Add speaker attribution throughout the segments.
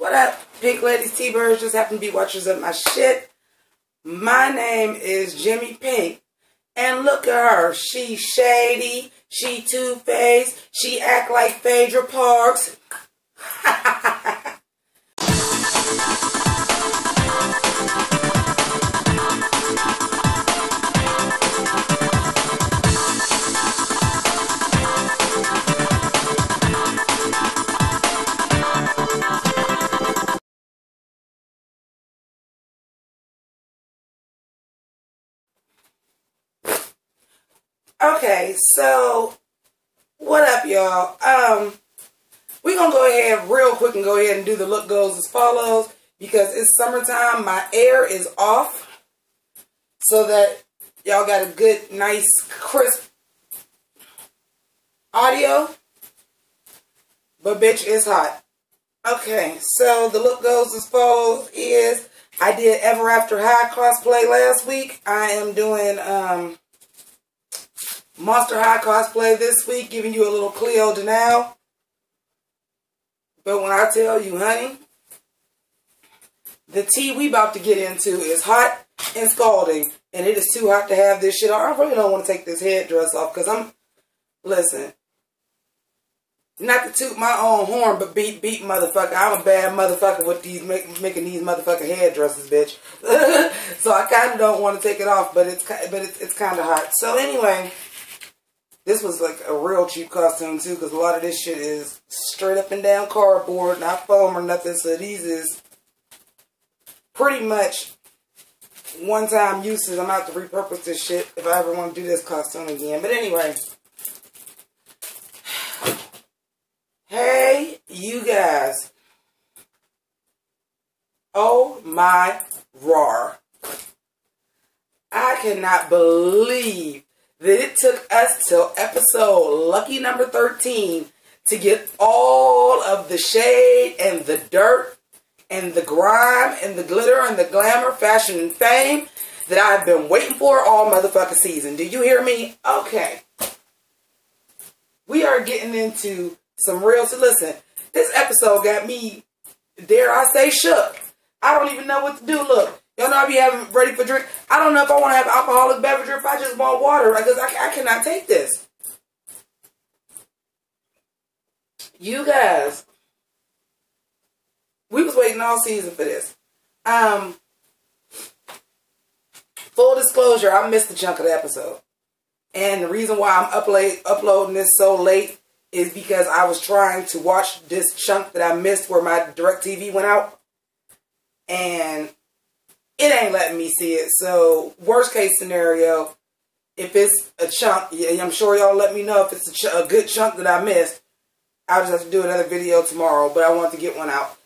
Speaker 1: What up, Pink Ladies, T-Birds, just happen to be watchers of my shit. My name is Jimmi Pynk, and look at her. She shady, she two-faced, she act like Phaedra Parks. Okay, so what up, y'all? We're gonna go ahead real quick and go ahead and do the look goes as follows, because it's summertime. My air is off so that y'all got a good, nice, crisp audio. But bitch, it's hot. Okay, so the look goes as follows is I did Ever After High cosplay last week. I am doing Monster High cosplay this week, giving you a little Cleo Denal. But when I tell you, honey, the tea we about to get into is hot and scalding, and it is too hot to have this shit on. I really don't want to take this headdress off, because listen, not to toot my own horn, but beat motherfucker. I'm a bad motherfucker with these, making these motherfucking headdresses, bitch. So I kind of don't want to take it off, but it's kind of hot. So anyway, this was like a real cheap costume too, because a lot of this shit is straight up and down cardboard, not foam or nothing. So these is pretty much one-time uses. I'm going to have to repurpose this shit if I ever want to do this costume again. But anyway, hey, you guys. Oh my roar. I cannot believe that it took us till episode lucky number 13 to get all of the shade and the dirt and the grime and the glitter and the glamour, fashion and fame that I've been waiting for all motherfucking season. Do you hear me? Okay. We are getting into some real... So listen, this episode got me, dare I say, shook. I don't even know what to do. Look. Y'all know I be having ready for drink. I don't know if I want to have alcoholic beverage or if I just want water, because I cannot take this. You guys, we was waiting all season for this. Full disclosure, I missed a chunk of the episode. And the reason why I'm uploading this so late is because I was trying to watch this chunk that I missed where my DirecTV went out. And it ain't letting me see it. So, worst case scenario, if it's a chunk, I'm sure y'all let me know if it's a good chunk that I missed. I'll just have to do another video tomorrow, but I want to get one out.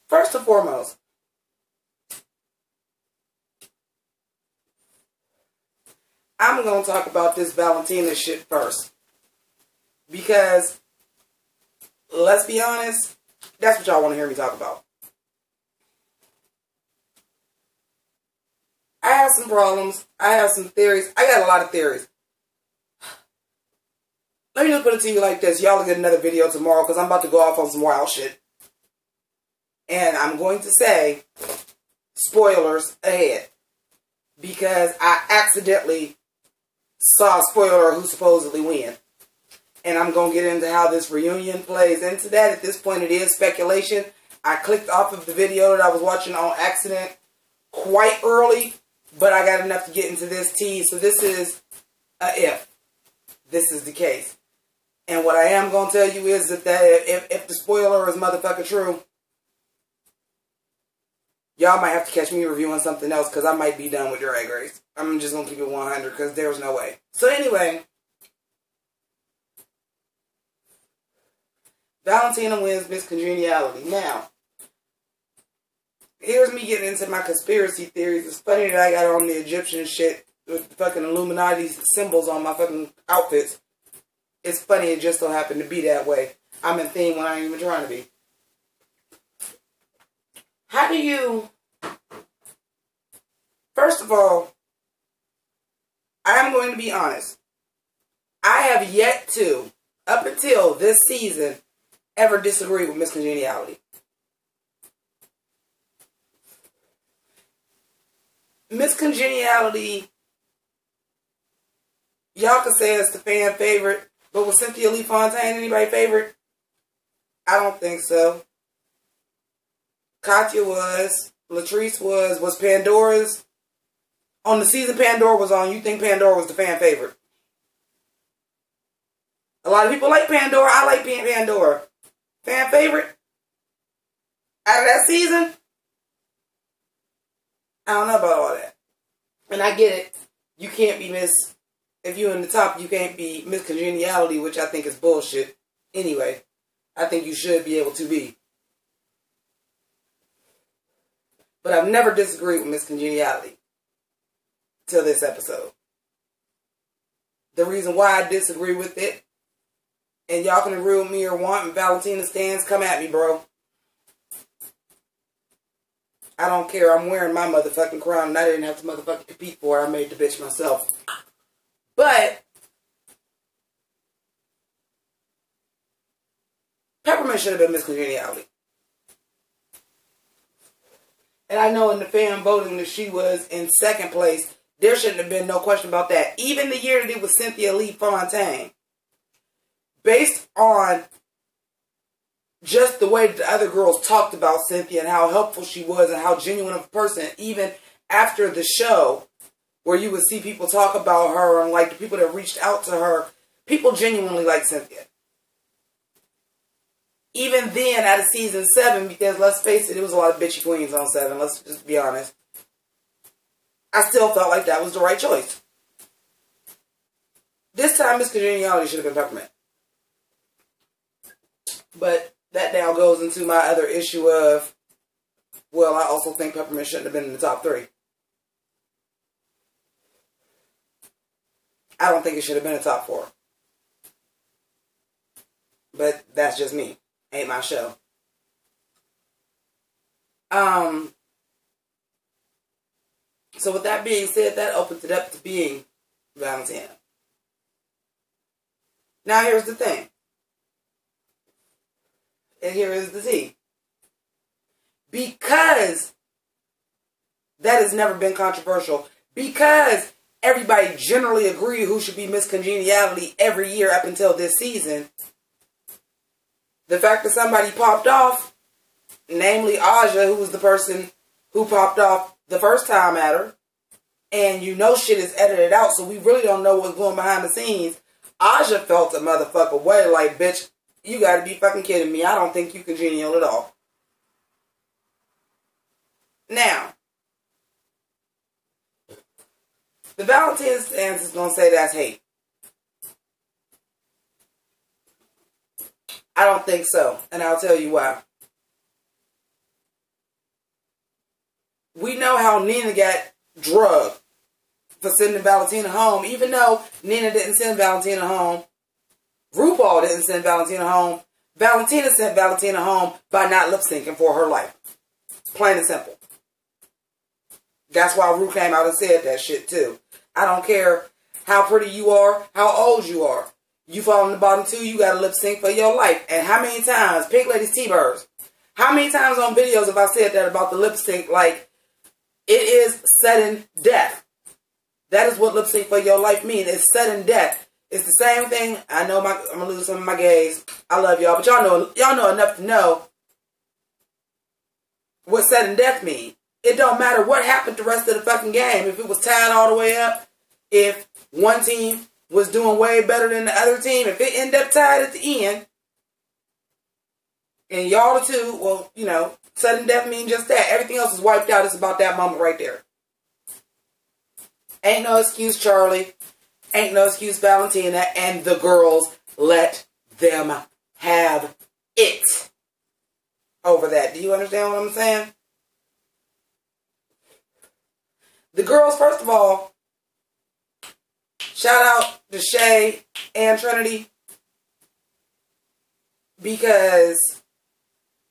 Speaker 1: First and foremost, I'm going to talk about this Valentina shit first. Because, let's be honest, that's what y'all want to hear me talk about. I have some problems. I have some theories. I got a lot of theories. Let me just put it to you like this. Y'all will get another video tomorrow because I'm about to go off on some wild shit. And I'm going to say spoilers ahead. Because I accidentally saw a spoiler who supposedly win. And I'm going to get into how this reunion plays into that. At this point, it is speculation. I clicked off of the video that I was watching on accident quite early. But I got enough to get into this tea. So this is a if. This is the case. And what I am going to tell you is that if the spoiler is motherfucking true, y'all might have to catch me reviewing something else because I might be done with Drag Race. I'm just going to keep it 100 because there's no way. So anyway, Valentina wins Miss Congeniality. Now, here's me getting into my conspiracy theories. It's funny that I got on the Egyptian shit with the fucking Illuminati symbols on my fucking outfits. It's funny it just so happened to be that way. I'm in theme when I ain't even trying to be. How do you... First of all, I am going to be honest. I have yet to, up until this season, ever disagree with Miss Congeniality. Miss Congeniality, y'all can say it's the fan favorite, but was Cynthia Lee Fontaine anybody's favorite? I don't think so. Katya was. Latrice was Pandora's. On the season Pandora was on, you think Pandora was the fan favorite? A lot of people like Pandora. I like Pandora. Fan favorite? Out of that season? I don't know about all that. And I get it. You can't be Miss... If you're in the top, you can't be Miss Congeniality, which I think is bullshit. Anyway, I think you should be able to be. But I've never disagreed with Miss Congeniality till this episode. The reason why I disagree with it, and y'all can agree with me or want, and Valentina stands, come at me, bro. I don't care. I'm wearing my motherfucking crown, and I didn't have to motherfucking compete for it. I made the bitch myself. But Peppermint should have been Miss Congeniality. And I know in the fan voting that she was in second place. There shouldn't have been no question about that. Even the year that it was Cynthia Lee Fontaine. Based on just the way that the other girls talked about Cynthia and how helpful she was and how genuine of a person. Even after the show, where you would see people talk about her and like the people that reached out to her. People genuinely like Cynthia. Even then, out of season 7, because let's face it, it was a lot of bitchy queens on 7. Let's just be honest. I still felt like that was the right choice. This time, Miss Congeniality should have been Peppermint. But that now goes into my other issue of, well, I also think Peppermint shouldn't have been in the top 3. I don't think it should have been a top 4. But that's just me. Ain't my show. So with that being said, that opens it up to being Valentina. Now here's the thing. And here is the tea. Because that has never been controversial. Because everybody generally agreed who should be Miss Congeniality every year up until this season. The fact that somebody popped off, namely Aja, who was the person who popped off the first time at her, and you know shit is edited out, so we really don't know what's going behind the scenes. Aja felt a motherfucker way like, bitch, you gotta be fucking kidding me. I don't think you congenial at all. Now, the Valentina stance is gonna say that's hate. I don't think so, and I'll tell you why. We know how Nina got drugged for sending Valentina home, even though Nina didn't send Valentina home. RuPaul didn't send Valentina home. Valentina sent Valentina home by not lip syncing for her life. Plain and simple. That's why Ru came out and said that shit too. I don't care how pretty you are, how old you are. You fall in the bottom 2, you got to lip sync for your life. And how many times, Pink Ladies T-Birds, how many times on videos have I said that about the lip sync? Like, it is sudden death. That is what lip sync for your life means. It's sudden death. It's the same thing. I know I'm going to lose some of my gays. I love y'all. But y'all know enough to know what sudden death means. It don't matter what happened the rest of the fucking game. If it was tied all the way up, if one team was doing way better than the other team, if it ended up tied at the end, and y'all the two, well, you know, sudden death means just that. Everything else is wiped out. It's about that moment right there. Ain't no excuse, Charlie. Ain't no excuse, Valentina. And the girls, let them have it over that. Do you understand what I'm saying? The girls, first of all, shout out to Shay and Trinity, because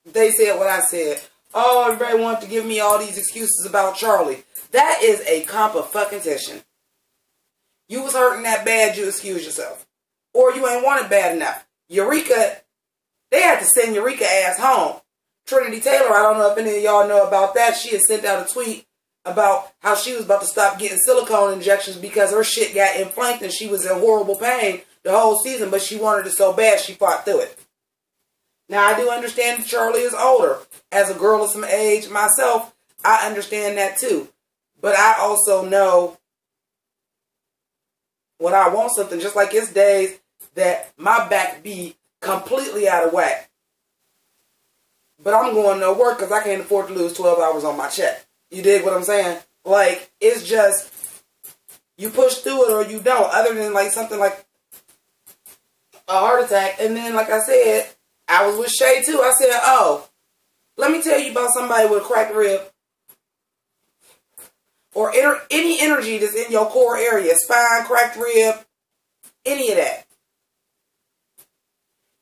Speaker 1: they said what I said. Oh, everybody wanted to give me all these excuses about Charlie. That is a competition. You was hurting that bad, you excuse yourself. Or you ain't want it bad enough. Eureka They had to send Eureka ass home. Trinity Taylor, I don't know if any of y'all know about that. She had sent out a tweet about how she was about to stop getting silicone injections because her shit got inflamed and she was in horrible pain the whole season, but she wanted it so bad she fought through it. Now, I do understand that Charlie is older. As a girl of some age myself, I understand that too. But I also know when I want something, just like it's days that my back be completely out of whack. But I'm going to work because I can't afford to lose 12 hours on my check. You dig what I'm saying? Like, it's just, you push through it or you don't. Other than like something like a heart attack. And then, like I said, I was with Shay too. I said, oh, let me tell you about somebody with a cracked rib. Or any energy that's in your core area. Spine, cracked rib, any of that.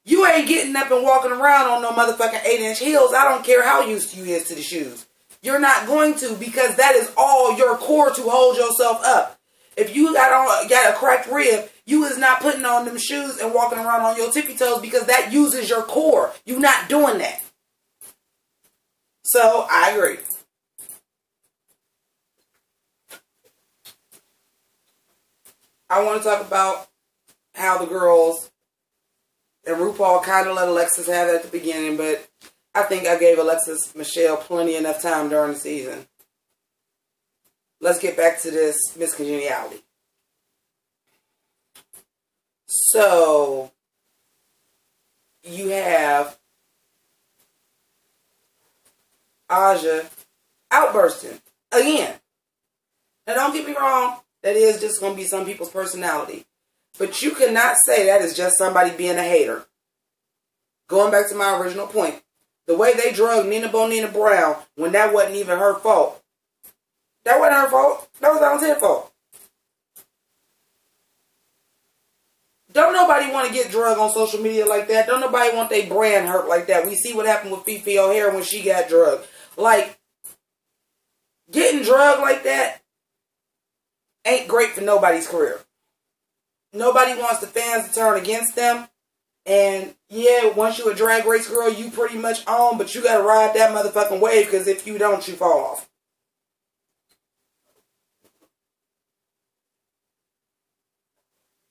Speaker 1: You ain't getting up and walking around on no motherfucking 8-inch heels. I don't care how used you is to the shoes. You're not going to, because that is all your core to hold yourself up. If you got a cracked rib, you is not putting on them shoes and walking around on your tippy toes because that uses your core. You're not doing that. So, I agree. I want to talk about how the girls and RuPaul kind of let Alexis have it at the beginning, but I think I gave Alexis Michelle plenty enough time during the season. Let's get back to this Miss Congeniality. So, you have Aja outbursting again. Now, don't get me wrong. That is just going to be some people's personality. But you cannot say that is just somebody being a hater. Going back to my original point. The way they drugged Nina Bonina Brown when that wasn't even her fault. That wasn't her fault. That was Valentine's fault. Don't nobody want to get drugged on social media like that. Don't nobody want their brand hurt like that. We see what happened with Fifi O'Hare when she got drugged. Like, getting drugged like that ain't great for nobody's career. Nobody wants the fans to turn against them. And yeah, once you're a drag race girl, you pretty much own, but you got to ride that motherfucking wave because if you don't, you fall off.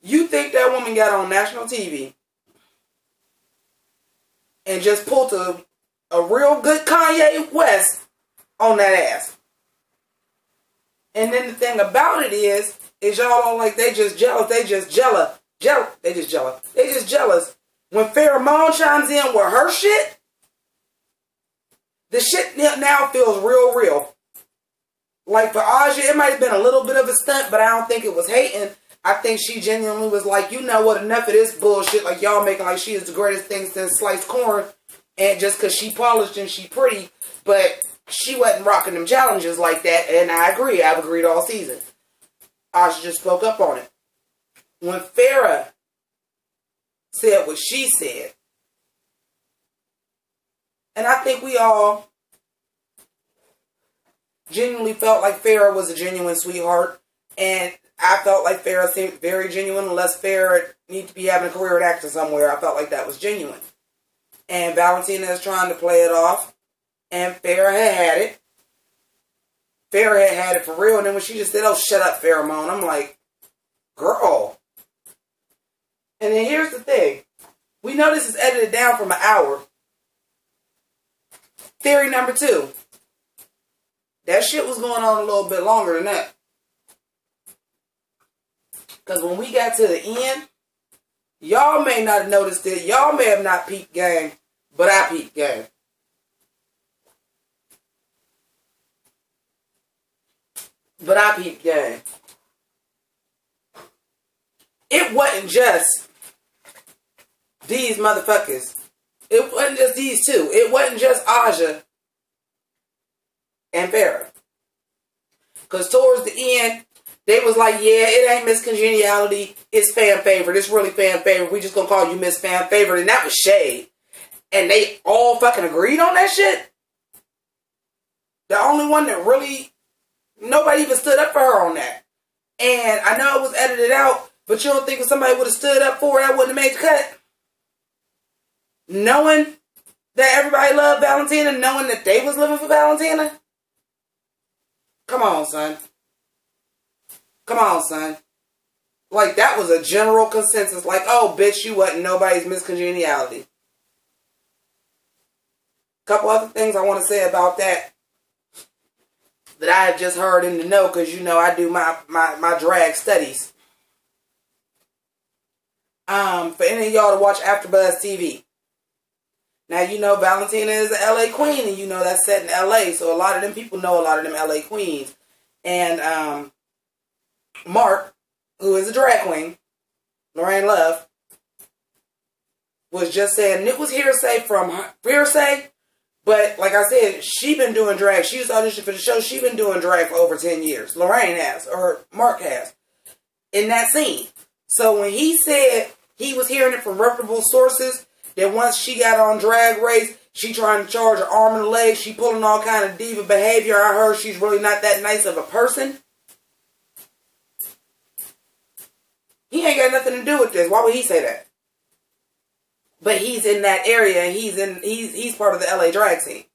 Speaker 1: You think that woman got on national TV and just pulled a real good Kanye West on that ass. And then the thing about it is y'all don't like, they just jealous. They just jealous. They just jealous. They just jealous. When Pheromone chimes in with her shit, the shit now feels real. Like for Aja, it might have been a little bit of a stunt, but I don't think it was hating. I think she genuinely was like, you know what, enough of this bullshit. Like y'all making like she is the greatest thing since sliced corn. And just because she polished and she pretty, but she wasn't rocking them challenges like that. And I agree. I've agreed all season. Aja just spoke up on it. When Farrah said what she said, and I think we all genuinely felt like Farrah was a genuine sweetheart, and I felt like Farrah seemed very genuine. Unless Farrah needs to be having a career at acting somewhere, I felt like that was genuine. And Valentina is trying to play it off, and Farrah had it. Farrah had it for real, and then when she just said, "Oh, shut up, Pheromone," I'm like, girl. And then here's the thing. We know this is edited down from an hour. Theory number 2. That shit was going on a little bit longer than that. Because when we got to the end, y'all may not have noticed it. Y'all may have not peeped game, but I peeped game. But I peeped game. It wasn't just these motherfuckers. It wasn't just these two. It wasn't just Aja and Farrah. Because towards the end, they was like, yeah, it ain't Miss Congeniality. It's fan favorite. It's really fan favorite. We just gonna call you Miss Fan Favorite. And that was shade. And they all fucking agreed on that shit. The only one that really, nobody even stood up for her on that. And I know it was edited out, but you don't think if somebody would have stood up for her, that wouldn't have made the cut? knowing that everybody loved Valentina, knowing that they was living for Valentina? Come on, son. Come on, son. Like, that was a general consensus. Like, oh, bitch, you wasn't nobody's miscongeniality. Couple other things I want to say about that I have just heard in the know, because, you know, I do my drag studies. For any of y'all to watch AfterBuzz TV. Now, you know, Valentina is an LA queen, and you know that's set in LA, so a lot of them people know a lot of them LA queens. And Mark, who is a drag queen, Lorraine Love, was just saying, it was hearsay from her, hearsay, but like I said, she been doing drag. She was auditioning for the show. She been doing drag for over 10 years. Lorraine has, or Mark has, in that scene. So when he said he was hearing it from reputable sources, that once she got on Drag Race, she trying to charge her arm and a leg, she pulling all kind of diva behavior. I heard she's really not that nice of a person. He ain't got nothing to do with this. Why would he say that? But he's in that area, and he's part of the LA drag scene.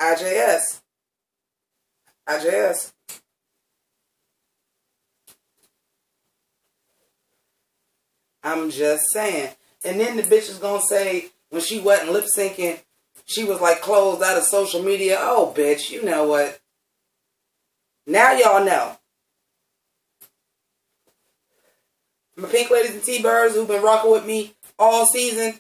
Speaker 1: IJS. IJS. I'm just saying. And then the bitch is going to say, when she wasn't lip syncing, she was like closed out of social media. Oh, bitch, you know what? Now y'all know. My pink ladies and T-birds who've been rocking with me all season.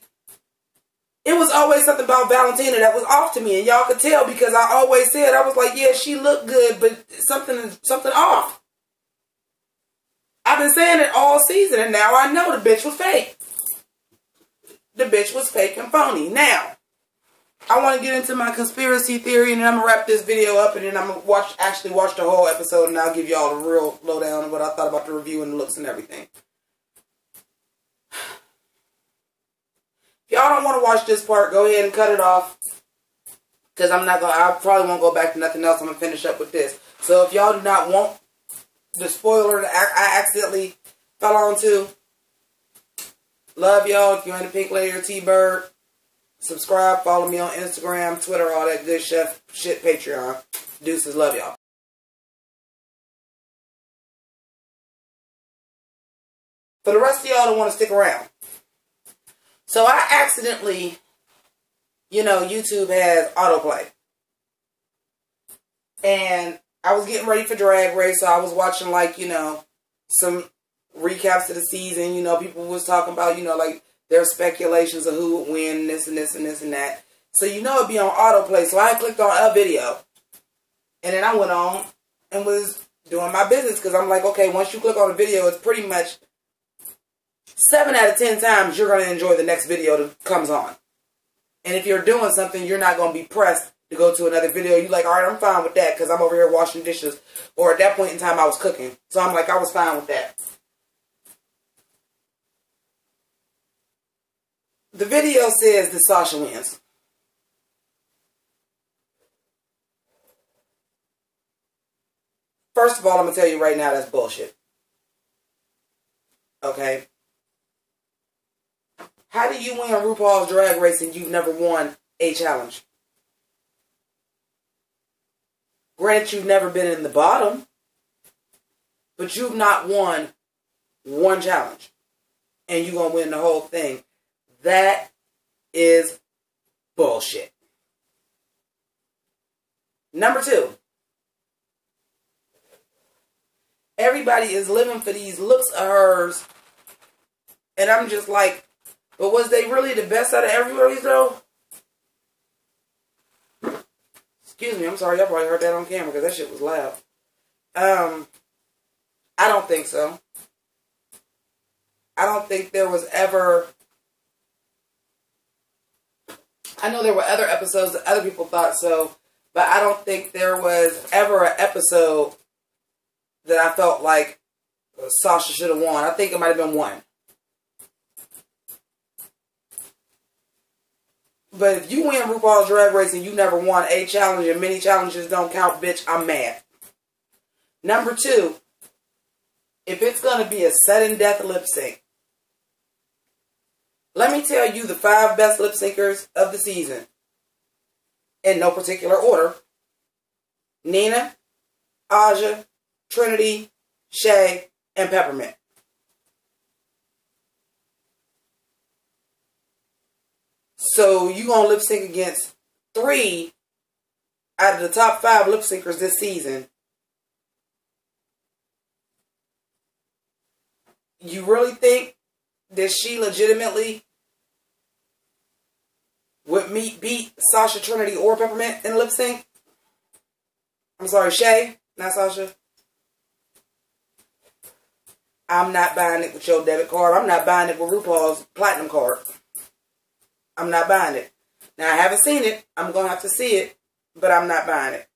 Speaker 1: It was always something about Valentina that was off to me. And y'all could tell because I always said, I was like, yeah, she looked good, but something off. I've been saying it all season, and now I know the bitch was fake. The bitch was fake and phony. Now, I want to get into my conspiracy theory, and then I'm going to wrap this video up, and then I'm going to actually watch the whole episode, and I'll give y'all the real lowdown of what I thought about the review and the looks and everything. If y'all don't want to watch this part, go ahead and cut it off. Because I probably won't go back to nothing else. I'm going to finish up with this. So if y'all do not want the spoiler that I accidentally fell onto, love y'all. If you're in the pink lady or T-bird, subscribe, follow me on Instagram, Twitter, all that good shit, Patreon. Deuces, love y'all. For the rest of y'all that want to stick around. So I accidentally, you know, YouTube has autoplay. And I was getting ready for Drag Race, so I was watching, like, you know, some recaps of the season. You know, people was talking about, you know, like, their speculations of who would win, this and this and this and that. So, you know, it'd be on autoplay. So I clicked on a video. And then I went on and was doing my business. Because I'm like, okay, once you click on a video, it's pretty much 7 out of 10 times you're going to enjoy the next video that comes on. And if you're doing something, you're not going to be pressed to go to another video. You're like, all right, I'm fine with that because I'm over here washing dishes. Or at that point in time, I was cooking. So I'm like, I was fine with that. The video says that Sasha wins. First of all, I'm going to tell you right now, that's bullshit. Okay? How do you win RuPaul's Drag Race and you've never won a challenge? Granted, you've never been in the bottom, but you've not won one challenge. And you're going to win the whole thing. That is bullshit. Number 2. Everybody is living for these looks of hers. And I'm just like, but was they really the best out of everybody, though? Excuse me, I'm sorry. Y'all probably heard that on camera because that shit was loud. I don't think so. I don't think there was ever... I know there were other episodes that other people thought so, but I don't think there was ever an episode that I felt like Sasha should have won. I think it might have been one. But if you win RuPaul's Drag Race and you never won a challenge and many challenges don't count, bitch, I'm mad. Number 2, if it's going to be a sudden death lip sync, Let me tell you the 5 best lip syncers of the season. In no particular order. Nina, Aja, Trinity, Shay, and Peppermint. So you gonna lip sync against 3 out of the top 5 lip syncers this season. You really think that she legitimately would beat Sasha, Trinity, or Peppermint in lip sync? I'm sorry, Shay, not Sasha. I'm not buying it with your debit card. I'm not buying it with RuPaul's Platinum card. I'm not buying it. Now, I haven't seen it. I'm going to have to see it, but I'm not buying it.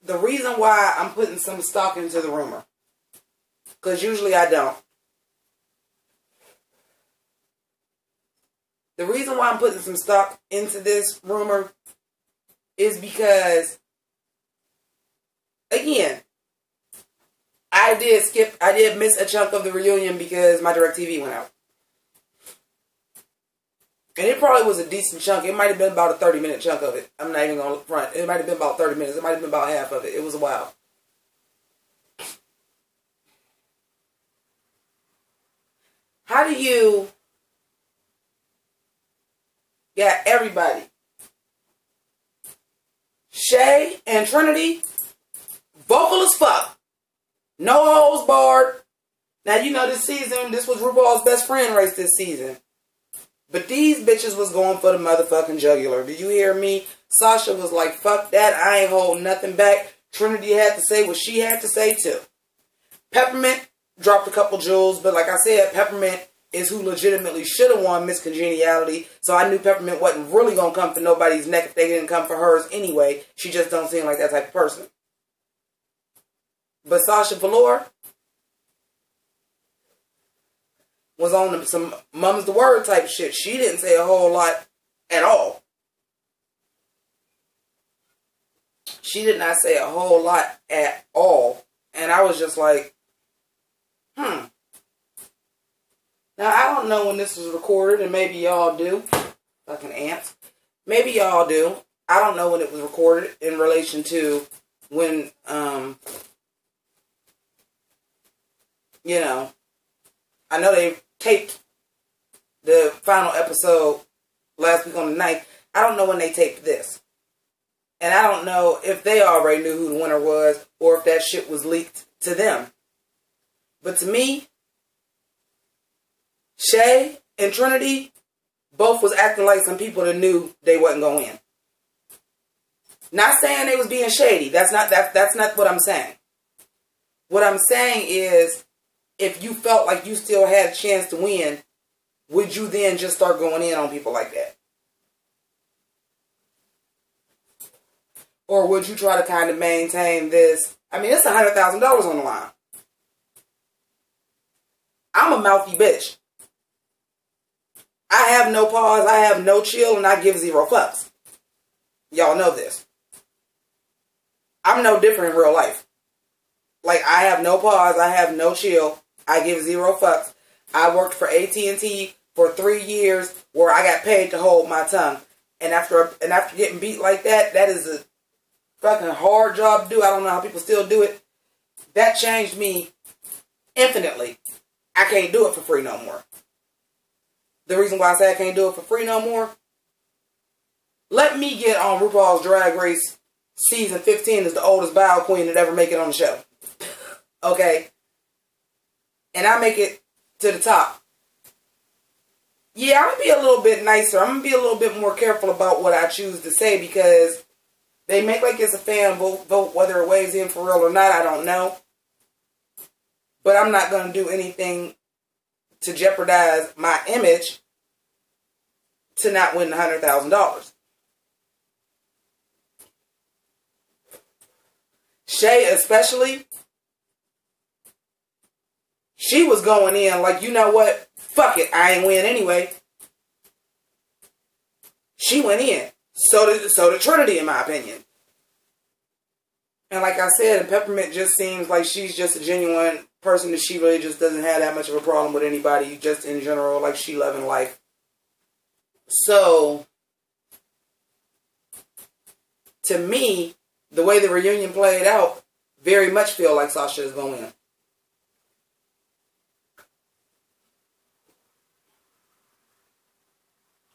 Speaker 1: The reason why I'm putting some stock into the rumor, because usually I don't. The reason why I'm putting some stock into this rumor is because, again, I did miss a chunk of the reunion because my DirecTV went out. And it probably was a decent chunk. It might have been about a 30-minute chunk of it. I'm not even going to front. It might have been about 30 minutes. It might have been about half of it. It was a while. How do you get everybody? Shay and Trinity, vocal as fuck. No holds barred. Now, you know this season, this was RuPaul's best friend race this season. But these bitches was going for the motherfucking jugular. Do you hear me? Sasha was like, fuck that. I ain't holding nothing back. Trinity had to say what she had to say too. Peppermint dropped a couple jewels. But like I said, Peppermint is who legitimately should have won Miss Congeniality. So I knew Peppermint wasn't really going to come for nobody's neck if they didn't come for hers anyway. She just don't seem like that type of person. But Sasha Velour was on some mum's the word type shit. She didn't say a whole lot at all. She did not say a whole lot at all. And I was just like, Now, I don't know when this was recorded, and maybe y'all do. Fucking ants. Maybe y'all do. I don't know when it was recorded in relation to when, you know, I know they taped the final episode last week on the 9th. I don't know when they taped this. And I don't know if they already knew who the winner was or if that shit was leaked to them. But to me, Shay and Trinity both was acting like some people that knew they wasn't going to win. Not saying they was being shady. That's not what I'm saying. What I'm saying is, if you felt like you still had a chance to win, would you then just start going in on people like that? Or would you try to kind of maintain this? I mean, it's $100,000 on the line. I'm a mouthy bitch. I have no pause, I have no chill, and I give 0 fucks. Y'all know this. I'm no different in real life. Like, I have no pause, I have no chill, I give 0 fucks. I worked for AT&T for 3 years where I got paid to hold my tongue. And after getting beat like that, that is a fucking hard job to do. I don't know how people still do it. That changed me infinitely. I can't do it for free no more. The reason why I say I can't do it for free no more, let me get on RuPaul's Drag Race season 15 as the oldest bow queen that ever make it on the show. Okay? And I make it to the top. Yeah, I'm going to be a little bit nicer. I'm going to be a little bit more careful about what I choose to say because they make like it's a fan vote, whether it weighs in for real or not, I don't know. But I'm not going to do anything to jeopardize my image to not win $100,000. Shay especially, she was going in like, you know what? Fuck it, I ain't win anyway. She went in. So did Trinity, in my opinion. And like I said, Peppermint just seems like she's just a genuine person that she really just doesn't have that much of a problem with anybody, just in general, like she loving life. So, to me, the way the reunion played out, very much feel like Sasha is going to win.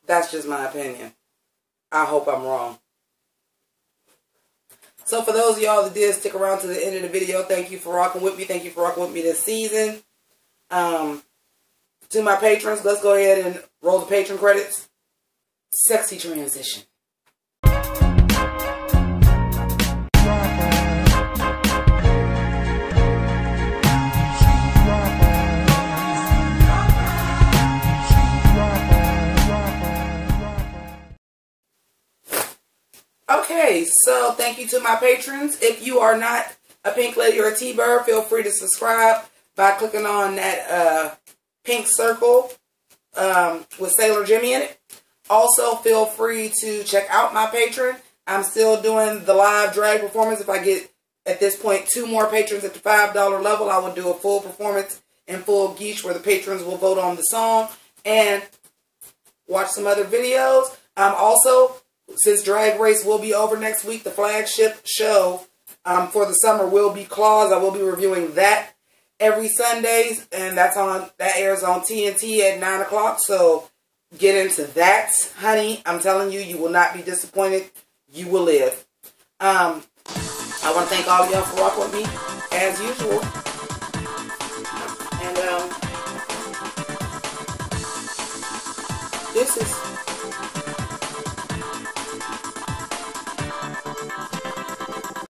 Speaker 1: That's just my opinion. I hope I'm wrong. So for those of y'all that did stick around to the end of the video, thank you for rocking with me. Thank you for rocking with me this season. To my patrons, let's go ahead and roll the patron credits. Sexy transition. Okay, so thank you to my patrons. If you are not a Pink Lady or a T-Bird, feel free to subscribe by clicking on that pink circle with Sailor Jimmi in it. Also, feel free to check out my Patreon. I'm still doing the live drag performance. If I get, at this point, 2 more patrons at the $5 level, I will do a full performance in full geesh where the patrons will vote on the song and watch some other videos. Also, since Drag Race will be over next week, the flagship show for the summer will be Claws. I will be reviewing that every Sundays, and that airs on TNT at 9 o'clock. So get into that, honey. I'm telling you, you will not be disappointed. You will live. I want to thank all of y'all for rocking with me as usual. And this is